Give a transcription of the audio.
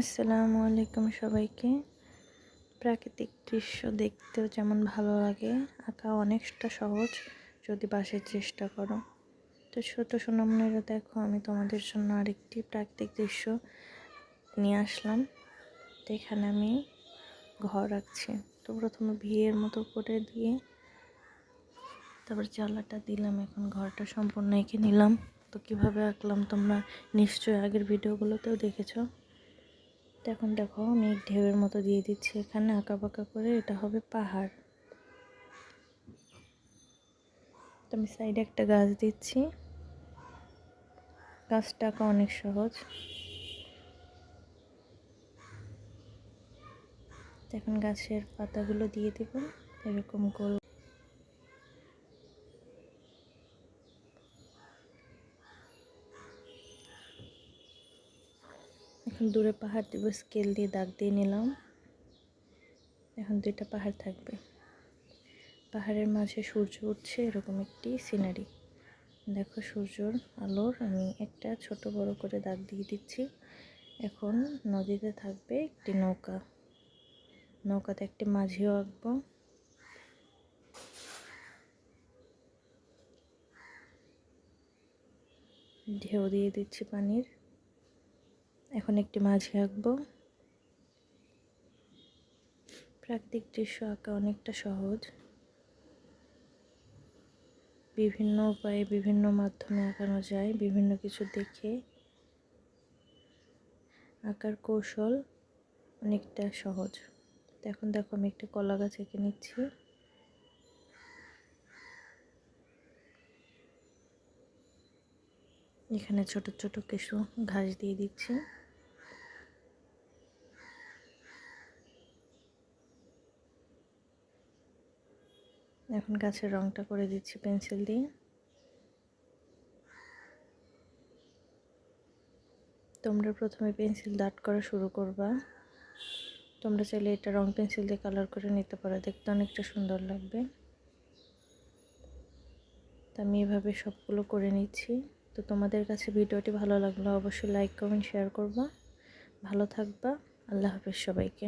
আসসালামু আলাইকুম সবাইকে। প্রাকৃতিক দৃশ্য দেখতেও যেমন ভালো লাগে, আঁকা অনেকটা সহজ যদি বাসায় চেষ্টা করো। তো ছোট সোনামণিরা, দেখো আমি তোমাদের জন্য আরেকটি প্রাকৃতিক দৃশ্য নিয়ে আসলাম। তো এখানে আমি ঘর আঁকছি। তো প্রথমে ভিয়ের মতো করে দিয়ে তারপর জ্বালাটা দিলাম। এখন ঘরটা সম্পূর্ণ এঁকে নিলাম। তো কীভাবে আঁকলাম তোমরা নিশ্চয়ই আগের ভিডিওগুলোতেও দেখেছো। এখন দেখো আমি ঢেউয়ের মতো দিয়ে দিচ্ছি এখানে আঁকা বাঁকা করে। এটা হবে পাহাড়। তো আমি সাইডে একটা গাছ দিচ্ছি। গাছটা আঁকা অনেক সহজ। এখন গাছের পাতাগুলো দিয়ে দেব এরকম গোল। এখন দূরে পাহাড় দেব, স্কেল দিয়ে দাগ দিয়ে নিলাম। এখন দুইটা পাহাড় থাকবে। পাহাড়ের মাঝে সূর্য উঠছে, এরকম একটি সিনারি। দেখো সূর্যর আলোর আমি একটা ছোট বড় করে দাগ দিয়ে দিচ্ছি। এখন নদীতে থাকবে একটি নৌকা। নৌকাতে একটি মাঝিও আঁকবো। ঢেউ দিয়ে দিচ্ছি পানির। এখন একটি মাঝি আঁকবো। প্রাকৃতিক দৃশ্য আঁকা অনেকটা সহজ। বিভিন্ন উপায়ে বিভিন্ন মাধ্যমে আঁকানো যায়, বিভিন্ন কিছু দেখে। আঁকার কৌশল অনেকটা সহজ। তো এখন দেখো আমি একটা কলা গাছ এঁকে নিচ্ছি। এখানে ছোট ছোট কিছু ঘাস দিয়ে দিচ্ছি। এখন গাছের রংটা করে দিচ্ছি পেন্সিল দিয়ে। তোমরা প্রথমে পেন্সিল ডাট করা শুরু করবা। তোমরা চাইলে এটা রং পেন্সিল দিয়ে কালার করে নিতে পারো, দেখতে অনেকটা সুন্দর লাগবে। তো আমি এভাবে সবগুলো করে নিচ্ছি। তো তোমাদের কাছে ভিডিওটি ভালো লাগলে অবশ্যই লাইক কমেন্ট শেয়ার করবা। ভালো থাকবা। আল্লাহ হাফেজ সবাইকে।